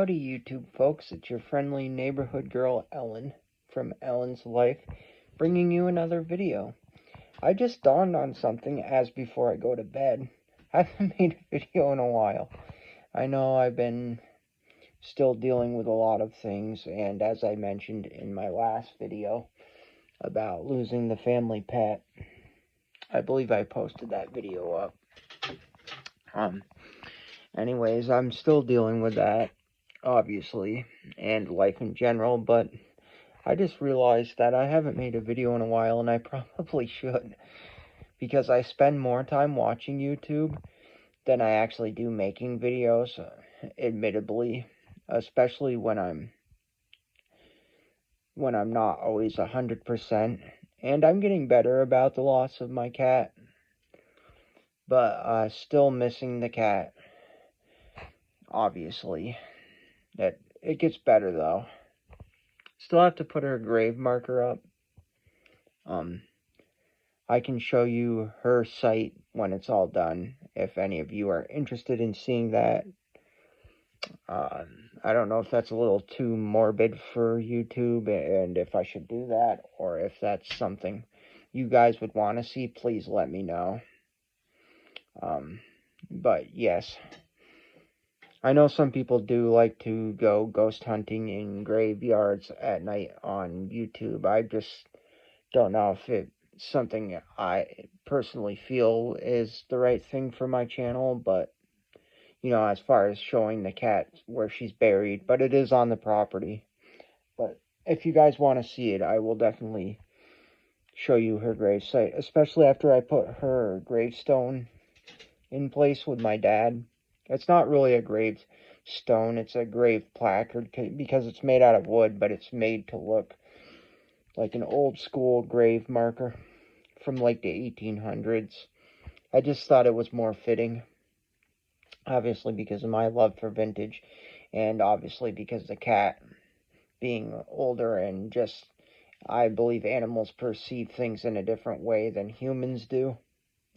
Howdy YouTube folks, it's your friendly neighborhood girl Ellen from Ellen's Life, bringing you another video. I just dawned on something as before I go to bed. I haven't made a video in a while. I know I've been still dealing with a lot of things, and as I mentioned in my last video about losing the family pet, I believe I posted that video up. Anyways, I'm still dealing with that, obviously, and life in general, but I just realized that I haven't made a video in a while, and I probably should, because I spend more time watching YouTube than I actually do making videos, admittedly, especially when I'm not always 100%, and I'm getting better about the loss of my cat, but still missing the cat, obviously. It gets better, though. Still have to put her grave marker up. I can show you her site when it's all done, if any of you are interested in seeing that. I don't know if that's a little too morbid for YouTube, and if I should do that, or if that's something you guys would want to see, please let me know. But yes, I know some people do like to go ghost hunting in graveyards at night on YouTube. I just don't know if it's something I personally feel is the right thing for my channel, but, you know, as far as showing the cat where she's buried, but it is on the property. But if you guys want to see it, I will definitely show you her grave site, especially after I put her gravestone in place with my dad. It's not really a gravestone, it's a grave placard, because it's made out of wood, but it's made to look like an old school grave marker from like the 1800s. I just thought it was more fitting, obviously because of my love for vintage, and obviously because the cat being older, and just, I believe animals perceive things in a different way than humans do.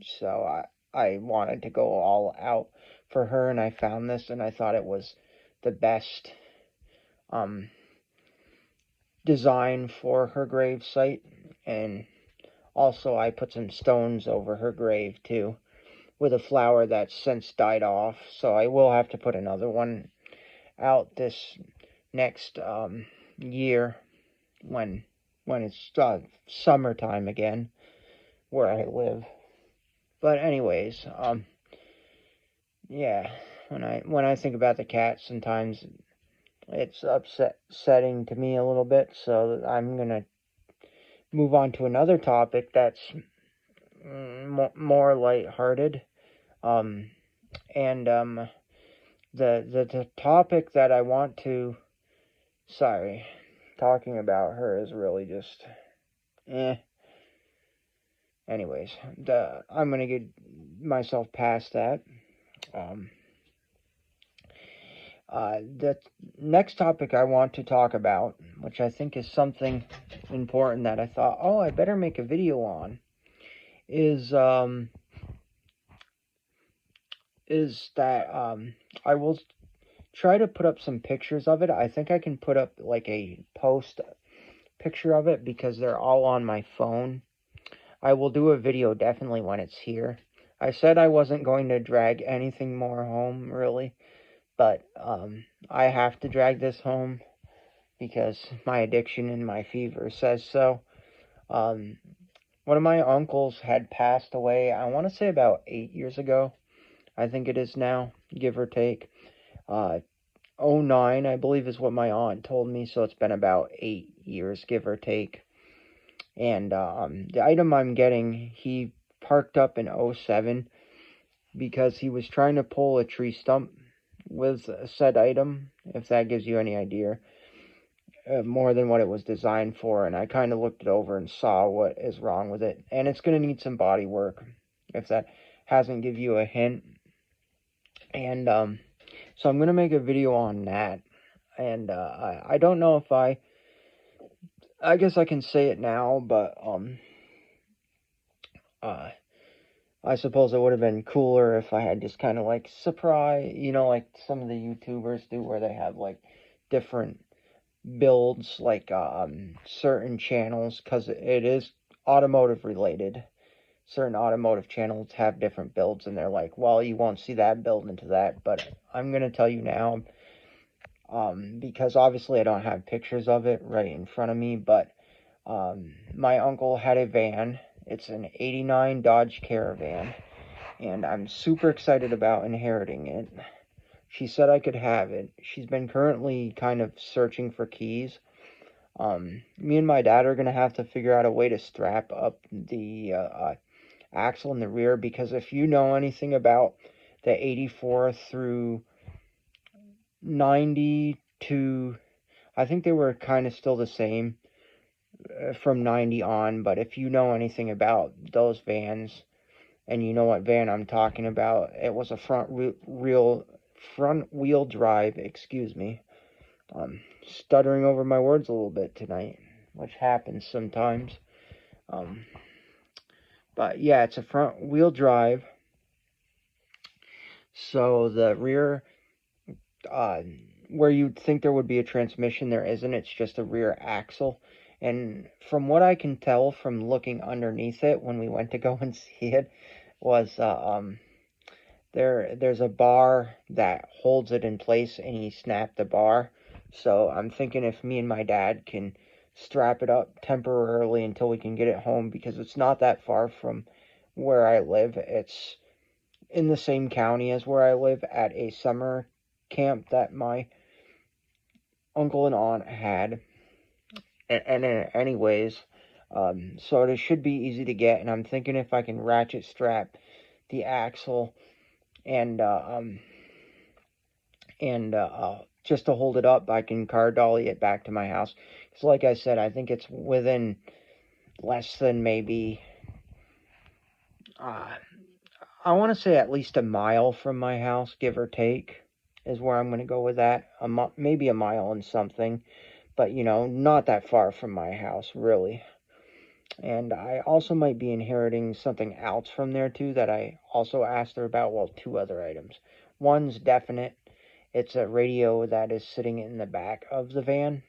So I wanted to go all out for her, and I found this, and I thought it was the best design for her grave site. And also I put some stones over her grave too, with a flower that's since died off, so I will have to put another one out this next year when it's summertime again where I live. But anyways, yeah, when I think about the cat, sometimes it's upsetting to me a little bit, so I'm gonna move on to another topic that's more lighthearted. The topic that I want to, talking about her is really just, Anyways, I'm gonna get myself past that. The next topic I want to talk about, which I think is something important that I thought, oh, I better make a video on, is that I will try to put up some pictures of it. I think I can put up like a post picture of it because they're all on my phone. I will do a video definitely when it's here. I said I wasn't going to drag anything more home, really, but I have to drag this home because my addiction and my fever says so. One of my uncles had passed away, I want to say about 8 years ago. I think it is now, give or take. 09, I believe, is what my aunt told me, so it's been about 8 years, give or take. And the item I'm getting, he parked up in 07 because he was trying to pull a tree stump with said item, if that gives you any idea, more than what it was designed for. And I kind of looked it over and saw what is wrong with it, and it's going to need some body work, if that hasn't give you a hint. And so I'm going to make a video on that. And I don't know if I guess I can say it now, but I suppose it would have been cooler if I had just kind of like surprise, like some of the YouTubers do, where they have like different builds, like certain channels, because it is automotive related. Certain automotive channels have different builds, and they're like, well, you won't see that build into that, but I'm gonna tell you now, because obviously I don't have pictures of it right in front of me, but my uncle had a van. It's an '89 Dodge Caravan, and I'm super excited about inheriting it. She said I could have it. She's been currently kind of searching for keys. Me and my dad are going to have to figure out a way to strap up the axle in the rear, because if you know anything about the 84 through 92, I think they were kind of still the same from 90 on, but if you know anything about those vans, and you know what van I'm talking about, it was a front wheel drive, excuse me. Stuttering over my words a little bit tonight, which happens sometimes. But yeah, it's a front wheel drive. So the rear, where you'd think there would be a transmission, there isn't. It's just a rear axle. And from what I can tell from looking underneath it when we went to go and see it, was there's a bar that holds it in place, and he snapped the bar. So I'm thinking if me and my dad can strap it up temporarily until we can get it home, because it's not that far from where I live. It's in the same county as where I live, at a summer camp that my uncle and aunt had. And anyways, so it should be easy to get, and I'm thinking if I can ratchet strap the axle and just to hold it up, I can car dolly it back to my house. Because like I said, I think it's within less than maybe, I want to say at least a mile from my house, give or take, is where I'm going to go with that. Maybe a mile and something, but not that far from my house, really. And I also might be inheriting something else from there too that I also asked her about. Well, two other items. One's definite. It's a radio that is sitting in the back of the van.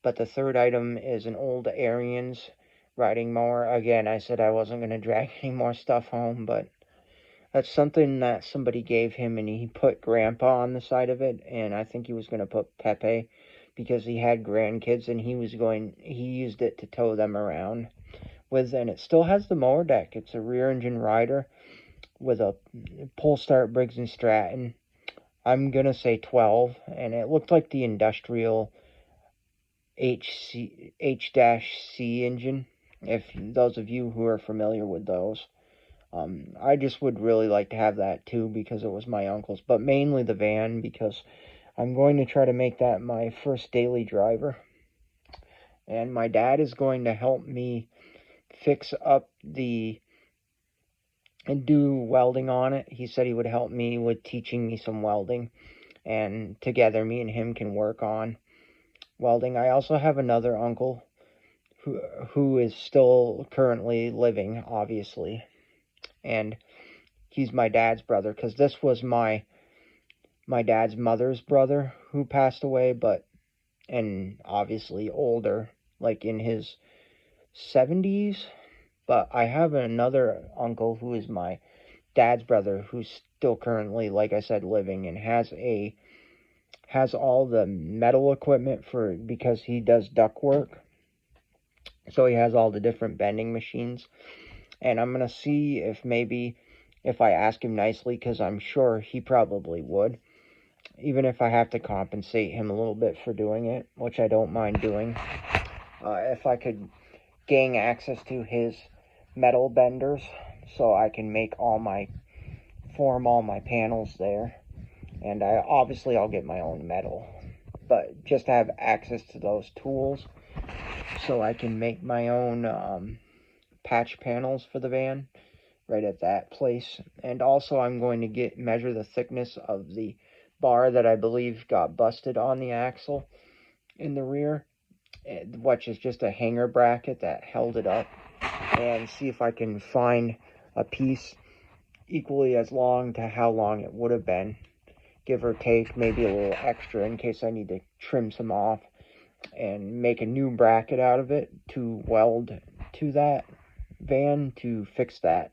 But the third item is an old Ariens riding mower. Again, I said I wasn't going to drag any more stuff home, but that's something that somebody gave him, and he put Grandpa on the side of it, and I think he was going to put Pepe, because he had grandkids, and he used it to tow them around with, and it still has the mower deck. It's a rear engine rider with a pull start Briggs & Stratton. I'm going to say 12, and it looked like the industrial H-C engine, if those of you who are familiar with those. I just would really like to have that too, because it was my uncle's, but mainly the van, because I'm going to try to make that my first daily driver. And my dad is going to help me fix up and do welding on it. He said he would help me with teaching me some welding, and together me and him can work on welding. I also have another uncle who is still currently living, obviously, and he's my dad's brother, because this was my dad's mother's brother who passed away, and obviously older, like in his 70s. But I have another uncle who is my dad's brother, who's still currently, like I said, living, and has all the metal equipment because he does duct work. So he has all the different bending machines. And I'm going to see if I ask him nicely, because I'm sure he probably would, even if I have to compensate him a little bit for doing it, which I don't mind doing. If I could gain access to his metal benders, so I can form all my panels there. And I'll get my own metal, but just to have access to those tools, so I can make my own patch panels for the van right at that place. And also I'm going to measure the thickness of the bar that I believe got busted on the axle in the rear, which is just a hanger bracket that held it up, and see if I can find a piece equally as long to how long it would have been, give or take, maybe a little extra in case I need to trim some off and make a new bracket out of it to weld to that van to fix that.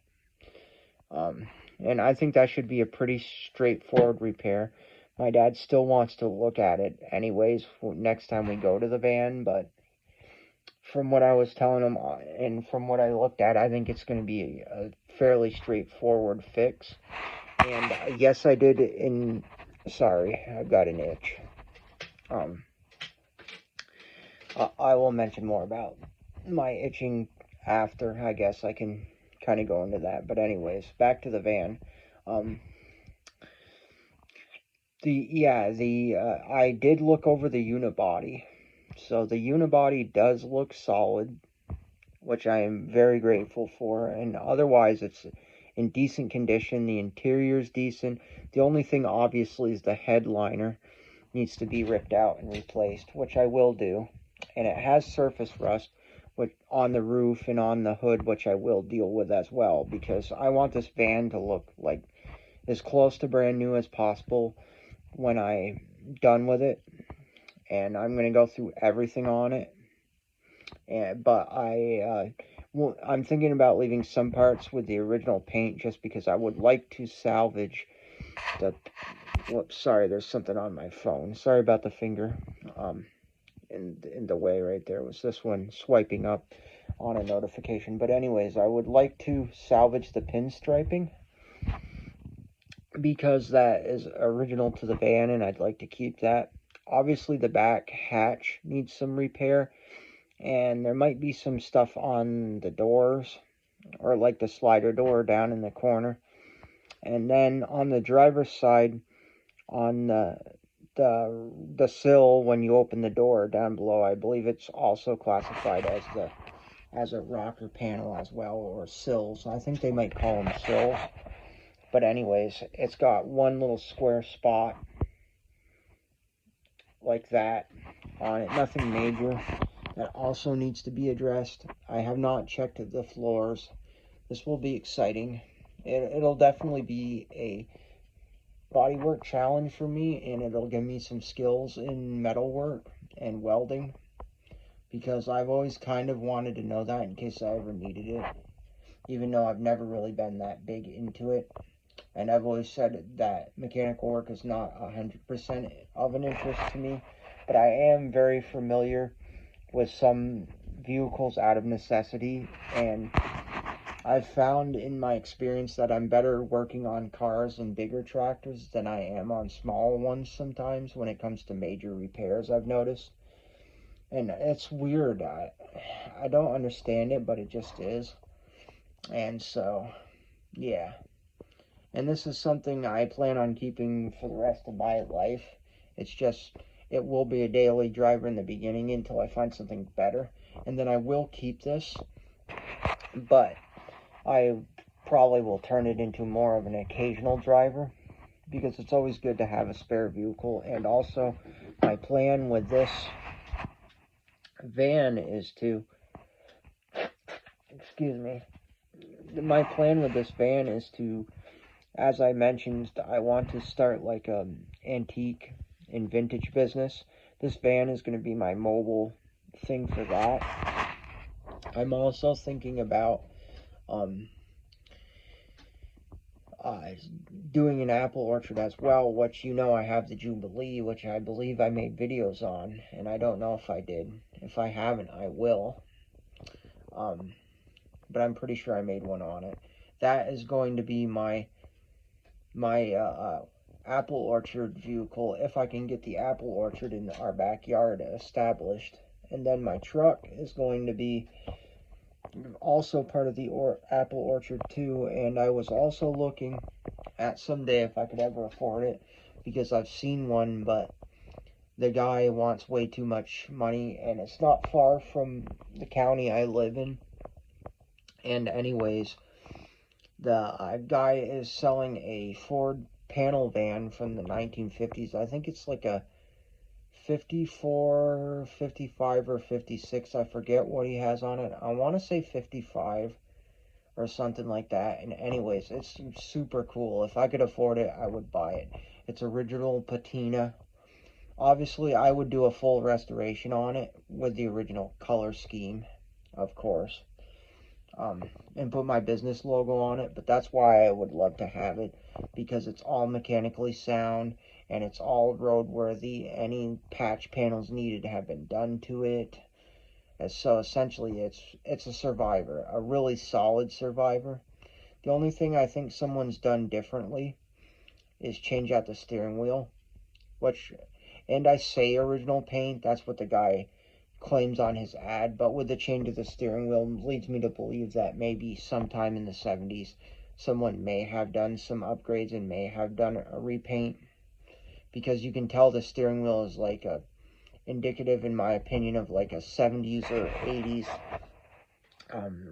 And I think that should be a pretty straightforward repair. My dad still wants to look at it anyways next time we go to the van, but from what I was telling him and from what I looked at, I think it's going to be a fairly straightforward fix. And yes, I did sorry, I've got an itch. I will mention more about my itching after. I guess I can kind of go into that. But anyways, back to the van. I did look over the unibody. So the unibody does look solid, which I am very grateful for. And otherwise, it's in decent condition. The interior's decent. The only thing, obviously, is the headliner needs to be ripped out and replaced, which I will do. And it has surface rust on the roof and on the hood, which I will deal with as well, because I want this van to look like as close to brand new as possible when I'm done with it. And I'm going to go through everything on it. But I'm thinking about leaving some parts with the original paint just because I would like to salvage the... Whoops, sorry, there's something on my phone. Sorry about the finger. In the way right there was this one swiping up on a notification. But anyways, I would like to salvage the pinstriping because that is original to the van and I'd like to keep that. Obviously the back hatch needs some repair and there might be some stuff on the doors or like the slider door down in the corner. And then on the driver's side, on the sill when you open the door down below, I believe it's also classified as a rocker panel as well, or sills. I think they might call them sills. But anyways, it's got one little square spot like that on it. Nothing major. That also needs to be addressed. I have not checked the floors. This will be exciting. It'll definitely be a bodywork challenge for me, and it'll give me some skills in metalwork and welding, because I've always kind of wanted to know that in case I ever needed it, even though I've never really been that big into it. And I've always said that mechanical work is not 100% of an interest to me, but I am very familiar with some vehicles out of necessity, and I've found in my experience that I'm better working on cars and bigger tractors than I am on small ones sometimes when it comes to major repairs, I've noticed. And it's weird. I don't understand it, but it just is. And so, yeah. And this is something I plan on keeping for the rest of my life. It's just, it will be a daily driver in the beginning until I find something better. And then I will keep this. But I probably will turn it into more of an occasional driver, because it's always good to have a spare vehicle. And also, my plan with this van is to, my plan with this van is to, as I mentioned, I want to start like an antique and vintage business. This van is going to be my mobile thing for that. I'm also thinking about doing an apple orchard as well, which I have the Jubilee, which I believe I made videos on, and I don't know if I did. If I haven't, I will. But I'm pretty sure I made one on it. That is going to be my apple orchard vehicle, if I can get the apple orchard in our backyard established. And then my truck is going to be also part of the apple orchard too. And I was also looking at someday if I could ever afford it, because I've seen one, but the guy wants way too much money, and it's not far from the county I live in. And anyways, the guy is selling a Ford panel van from the 1950s. I think it's like a 54, 55, or 56. I forget what he has on it. I want to say 55. or something like that. And anyways, it's super cool. If I could afford it, I would buy it. It's original patina. Obviously, I would do a full restoration on it with the original color scheme, of course, and put my business logo on it. But that's why I would love to have it, because it's all mechanically sound and it's all roadworthy. Any patch panels needed have been done to it. And so essentially, it's a survivor, a really solid survivor. The only thing I think someone's done differently is change out the steering wheel, which, and I say original paint, that's what the guy claims on his ad, but with the change of the steering wheel leads me to believe that maybe sometime in the 70s someone may have done some upgrades and may have done a repaint, because you can tell the steering wheel is like a indicative, in my opinion, of like a 70s or 80s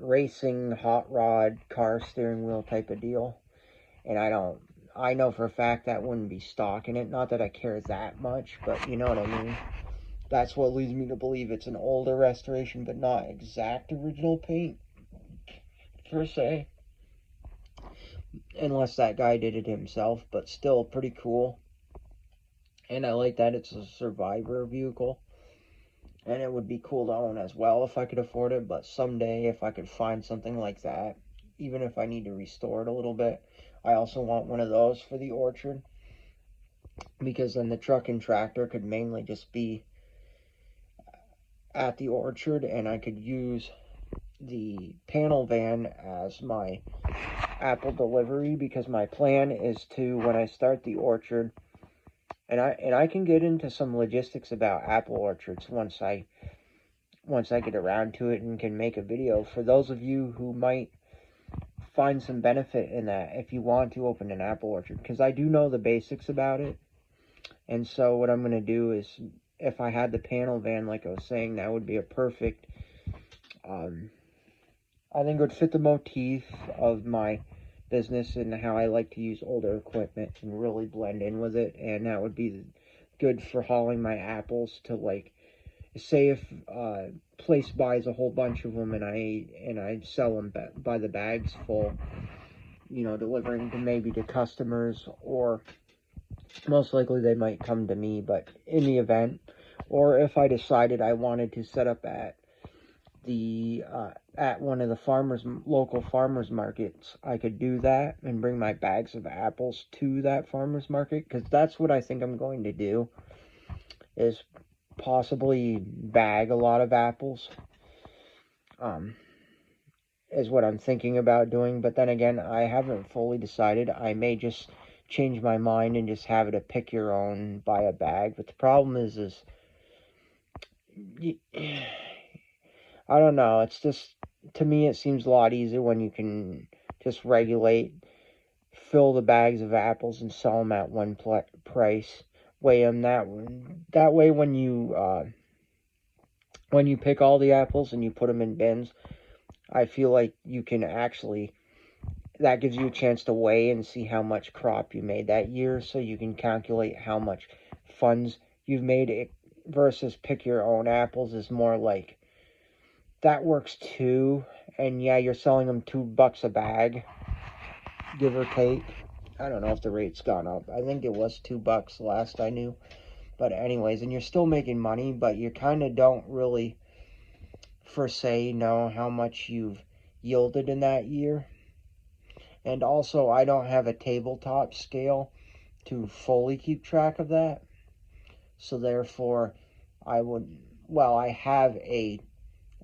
racing hot rod car steering wheel type of deal. And I know for a fact that wouldn't be stock in it. Not that I care that much, but you know what I mean. That's what leads me to believe it's an older restoration, but not exact original paint, per se. Unless that guy did it himself, but still pretty cool. And I like that it's a survivor vehicle. And it would be cool to own as well if I could afford it. But someday, if I could find something like that, even if I need to restore it a little bit, I also want one of those for the orchard. Because then the truck and tractor could mainly just be at the orchard, and I could use the panel van as my apple delivery, because my plan is to, when I start the orchard, and I can get into some logistics about apple orchards once I get around to it and can make a video for those of you who might find some benefit in that if you want to open an apple orchard, because I do know the basics about it. And so what I'm going to do is, if I had the panel van, like I was saying, that would be a perfect, I think it would fit the motif of my business and how I like to use older equipment and really blend in with it. And that would be good for hauling my apples to, like, say if place buys a whole bunch of them and I sell them by the bags full, you know, delivering to maybe to customers, or most likely they might come to me, but in the event, or if I decided I wanted to set up at the at one of the local farmers markets, I could do that and bring my bags of apples to that farmers market, because that's what I think I'm going to do, is possibly bag a lot of apples, is what I'm thinking about doing. But then again, I haven't fully decided. I may just change my mind and just have it a pick your own, buy a bag. But the problem is I don't know, it's just, to me it seems a lot easier when you can just regulate, fill the bags of apples and sell them at one price, weigh them that way when you pick all the apples and you put them in bins, I feel like you can actually, that gives you a chance to weigh and see how much crop you made that year, so you can calculate how much funds you've made. It versus pick your own apples is more like, that works too, and yeah, you're selling them $2 a bag, give or take. I don't know if the rate's gone up. I think it was $2 last I knew. But anyways, and you're still making money, but you kind of don't really, per se, know how much you've yielded in that year. And also, I don't have a tabletop scale to fully keep track of that. So therefore, I have a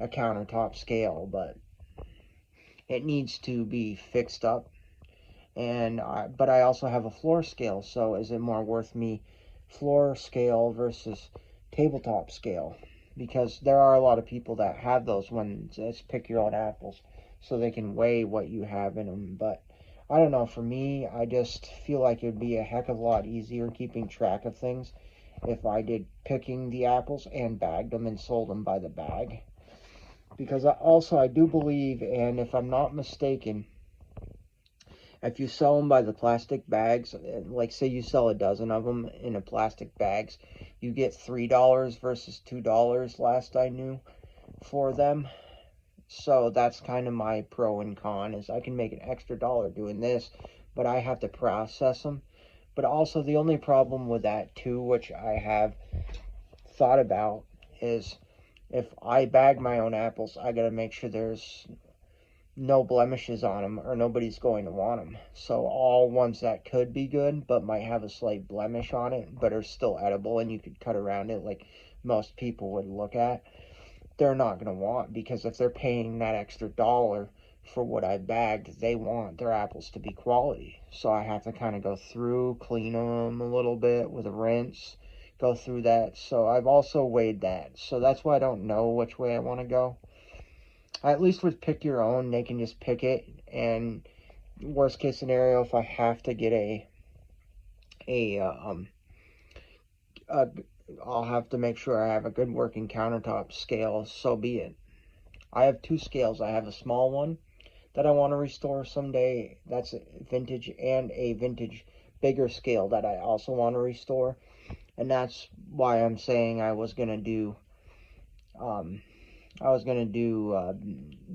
countertop scale, but it needs to be fixed up. And but I also have a floor scale, so is it more worth me floor scale versus tabletop scale? Because there are a lot of people that have those ones, it's pick your own apples, so they can weigh what you have in them. But I don't know, for me, I just feel like it would be a heck of a lot easier keeping track of things if I did picking the apples and bagged them and sold them by the bag. Because I do believe, and if I'm not mistaken, if you sell them by the plastic bags, like say you sell a dozen of them in a plastic bags, you get $3 versus $2 last I knew for them. So that's kind of my pro and con, is I can make an extra dollar doing this, but I have to process them. But also the only problem with that too, which I have thought about, is if I bag my own apples, I gotta make sure there's no blemishes on them, or nobody's going to want them. So all ones that could be good but might have a slight blemish on it but are still edible and you could cut around it like most people would look at, they're not going to want, because if they're paying that extra dollar for what I bagged, they want their apples to be quality. So I have to kind of go through, clean them a little bit with a rinse, go through that. So I've also weighed that. So that's why I don't know which way I want to go. At least with Pick Your Own, they can just pick it, and worst case scenario, if I have to get I'll have to make sure I have a good working countertop scale, so be it. I have two scales. I have a small one that I want to restore someday, that's vintage, and a vintage bigger scale that I also want to restore. And that's why I'm saying I was gonna do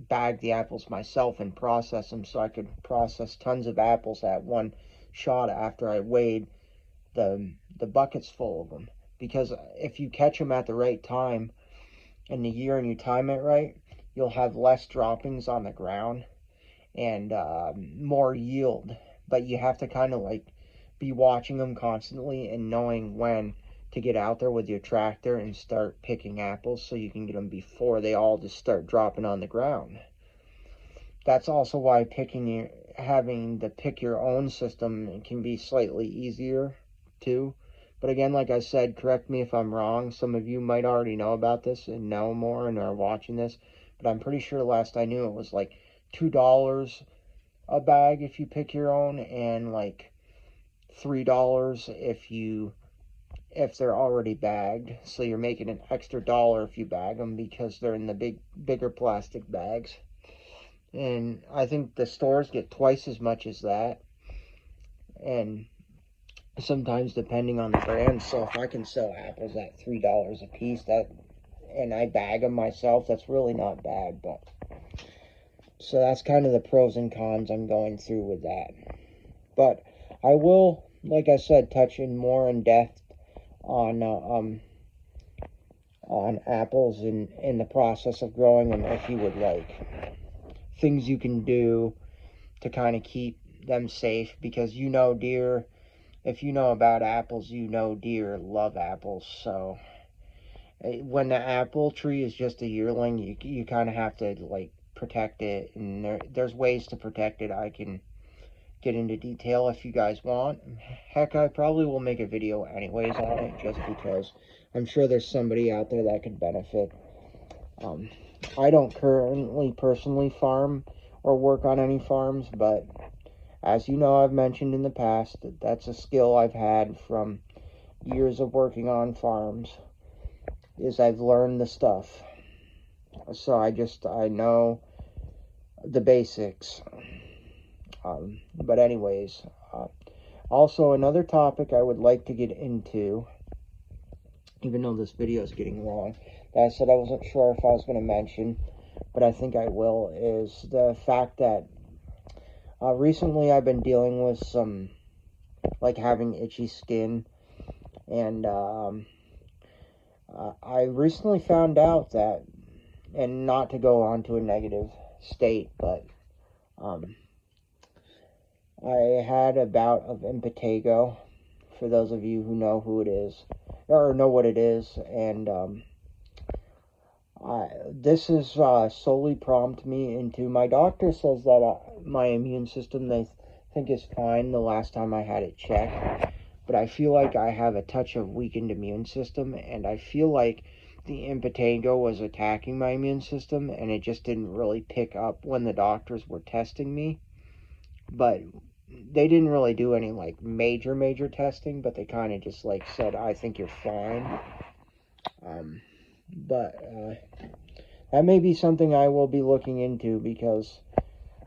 bag the apples myself and process them, so I could process tons of apples at one shot after I weighed the buckets full of them. Because if you catch them at the right time in the year and you time it right, you'll have less droppings on the ground and more yield. But you have to kind of like be watching them constantly and knowing when to get out there with your tractor and start picking apples, so you can get them before they all just start dropping on the ground. That's also why having the Pick Your Own system can be slightly easier too. But again, like I said, correct me if I'm wrong. Some of you might already know about this and know more and are watching this, but I'm pretty sure last I knew it was like $2 a bag if you pick your own, and like $3 if they're already bagged. So you're making an extra dollar if you bag them, because they're in the bigger plastic bags. And I think the stores get twice as much as that, and sometimes depending on the brand. So if I can sell apples at $3 a piece, and I bag them myself, that's really not bad. But so that's kind of the pros and cons I'm going through with that. But I will, like I said, touch in more in depth on apples and in the process of growing them, if you would like. Things you can do to kind of keep them safe, because deer, if you know about apples, deer love apples. So when the apple tree is just a yearling, you kind of have to like protect it, and there's ways to protect it. I can get into detail if you guys want. Heck, I probably will make a video anyways on it, just because I'm sure there's somebody out there that could benefit. I don't currently personally farm or work on any farms, but as you know, I've mentioned in the past that that's a skill I've had from years of working on farms, is I've learned the stuff. So I know the basics. But anyways, also another topic I would like to get into, even though this video is getting long, that I said I wasn't sure if I was going to mention, but I think I will, is the fact that recently I've been dealing with some, like, having itchy skin, and I recently found out that, and not to go on to a negative state, but I had a bout of impetigo, for those of you who know who it is, or know what it is, and this has solely prompted me into, my doctor says that my immune system, they think, is fine the last time I had it checked, but I feel like I have a touch of weakened immune system, and I feel like the impetigo was attacking my immune system, and it just didn't really pick up when the doctors were testing me. But they didn't really do any like major testing, but they kind of just like said, I think you're fine. But that may be something I will be looking into, because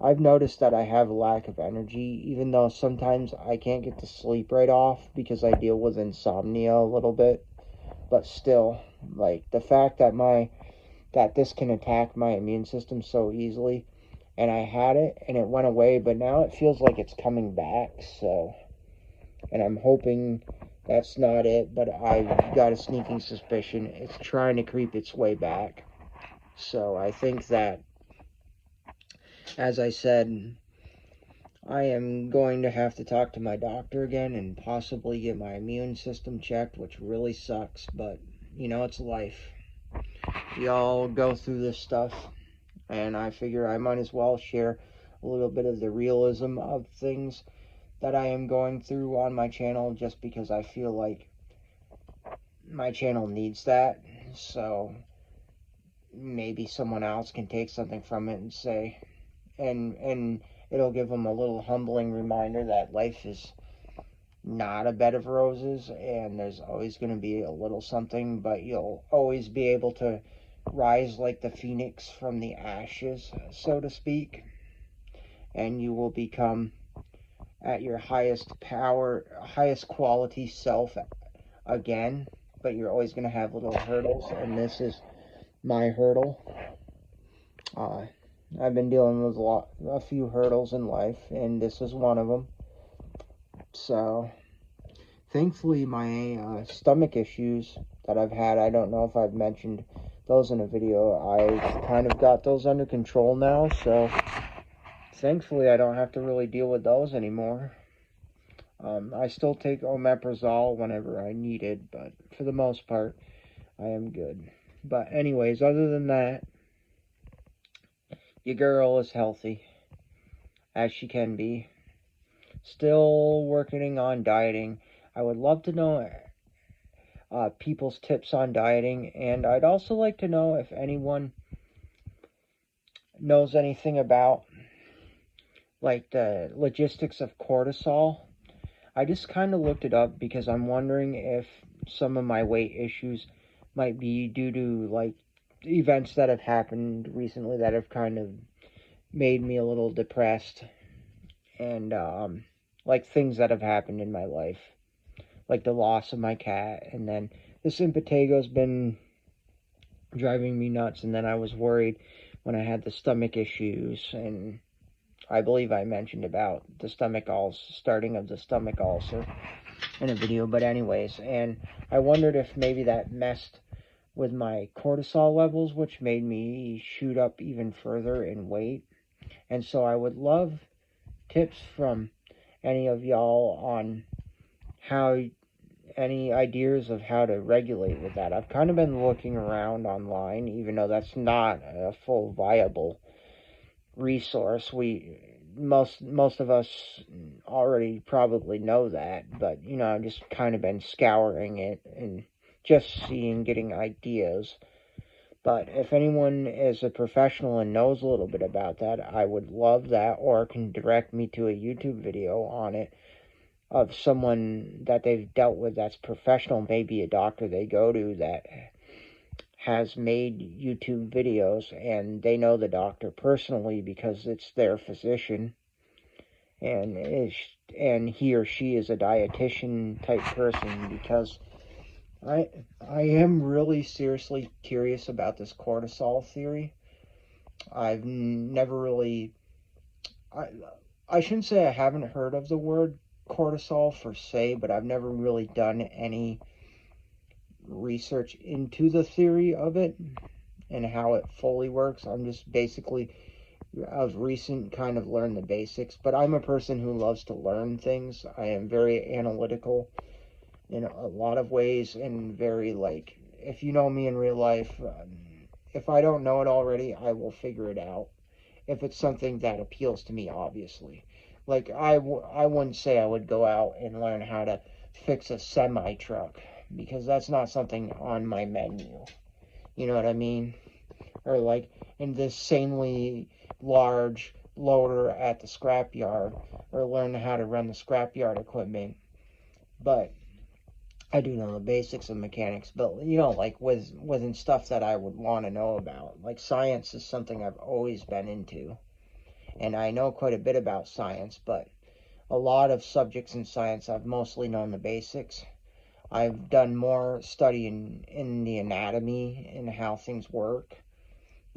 I've noticed that I have a lack of energy, even though sometimes I can't get to sleep right off because I deal with insomnia a little bit. But still, like, the fact that my that this can attack my immune system so easily. And I had it, and it went away, but now it feels like it's coming back, so... And I'm hoping that's not it, but I've got a sneaking suspicion it's trying to creep its way back. So I think that, as I said, I am going to have to talk to my doctor again and possibly get my immune system checked, which really sucks, but, you know, it's life. We all go through this stuff, and I figure I might as well share a little bit of the realism of things that I am going through on my channel, just because I feel like my channel needs that. So maybe someone else can take something from it and say, and it'll give them a little humbling reminder that life is not a bed of roses, and there's always going to be a little something, but you'll always be able to rise like the phoenix from the ashes, so to speak, and you will become at your highest power, highest quality self again. But you're always going to have little hurdles, and this is my hurdle. I've been dealing with a few hurdles in life, and this is one of them. So thankfully, my stomach issues that I've had, I don't know if I've mentioned those in a video, I've kind of got those under control now, so thankfully I don't have to really deal with those anymore. I still take omeprazole whenever I need it, but for the most part, I am good. But anyways, other than that, your girl is healthy, as she can be. Still working on dieting. I would love to know people's tips on dieting, and I'd also like to know if anyone knows anything about like the logistics of cortisol. I just kind of looked it up because I'm wondering if some of my weight issues might be due to like events that have happened recently that have kind of made me a little depressed, and like things that have happened in my life, like the loss of my cat, and then this impetigo's been driving me nuts, and then I was worried when I had the stomach issues, and I believe I mentioned about the starting of the stomach ulcer in a video, but anyways, and I wondered if maybe that messed with my cortisol levels, which made me shoot up even further in weight. And so I would love tips from any of y'all on any ideas of how to regulate with that. I've kind of been looking around online, even though that's not a full viable resource. Most of us already probably know that, but you know, I've just kind of been scouring it and just getting ideas. But if anyone is a professional and knows a little bit about that, I would love that, or can direct me to a YouTube video on it of someone that they've dealt with that's professional, maybe a doctor they go to that has made YouTube videos, and they know the doctor personally because it's their physician, and he or she is a dietitian type person, because I am really seriously curious about this cortisol theory. I've never really, I shouldn't say I haven't heard of the word cortisol per se, but I've never really done any research into the theory of it and how it fully works. I'm just basically of recent kind of learned the basics, but I'm a person who loves to learn things. I am very analytical in a lot of ways, and very like, if you know me in real life, if I don't know it already, I will figure it out if it's something that appeals to me, obviously. Like, I wouldn't say I would go out and learn how to fix a semi-truck, because that's not something on my menu. You know what I mean? Or like in this insanely large loader at the scrapyard, or learn how to run the scrapyard equipment. But I do know the basics of mechanics, but you know, like within stuff that I would want to know about. Like science is something I've always been into, and I know quite a bit about science, but a lot of subjects in science I've mostly known the basics. I've done more study in the anatomy and how things work,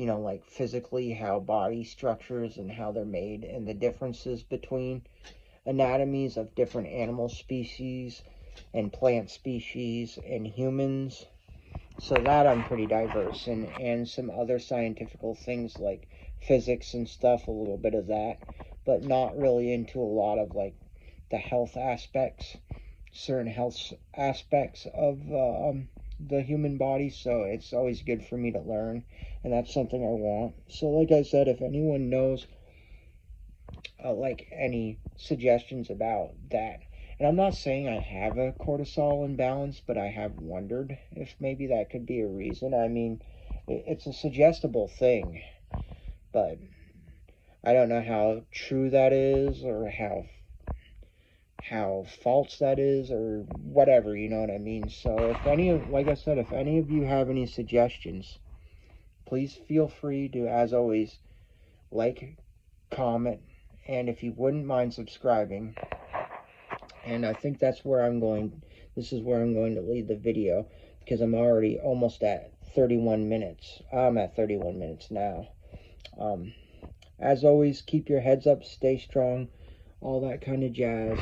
you know, like physically how body structures and how they're made, and the differences between anatomies of different animal species and plant species and humans. So that I'm pretty diverse in, and some other scientific things like physics and stuff, a little bit of that, but not really into a lot of like the health aspects, certain health aspects of the human body. So it's always good for me to learn, and that's something I want. So like I said, if anyone knows like any suggestions about that. And I'm not saying I have a cortisol imbalance, but I have wondered if maybe that could be a reason. I mean, it's a suggestible thing, but I don't know how true that is, or how false that is, or whatever, you know what I mean? So if any, like I said, if any of you have any suggestions, please feel free to, as always, like, comment, and if you wouldn't mind subscribing. And I think that's where this is where I'm going to leave the video, because I'm already almost at 31 minutes. I'm at 31 minutes now. As always, keep your heads up, stay strong, all that kind of jazz.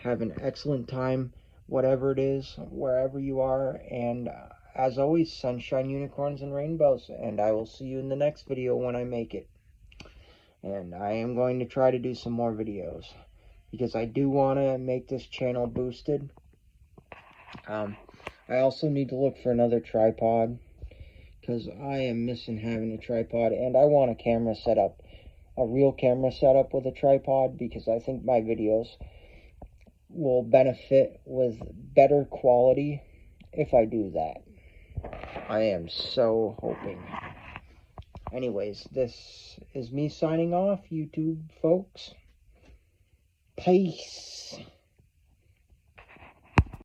Have an excellent time, whatever it is, wherever you are. And as always, sunshine, unicorns, and rainbows. And I will see you in the next video when I make it. And I am going to try to do some more videos, because I do want to make this channel boosted. I also need to look for another tripod, because I am missing having a tripod, and I want a camera set up, a real camera set up with a tripod, because I think my videos will benefit with better quality if I do that. I am so hoping. Anyways, this is me signing off, YouTube folks. Peace.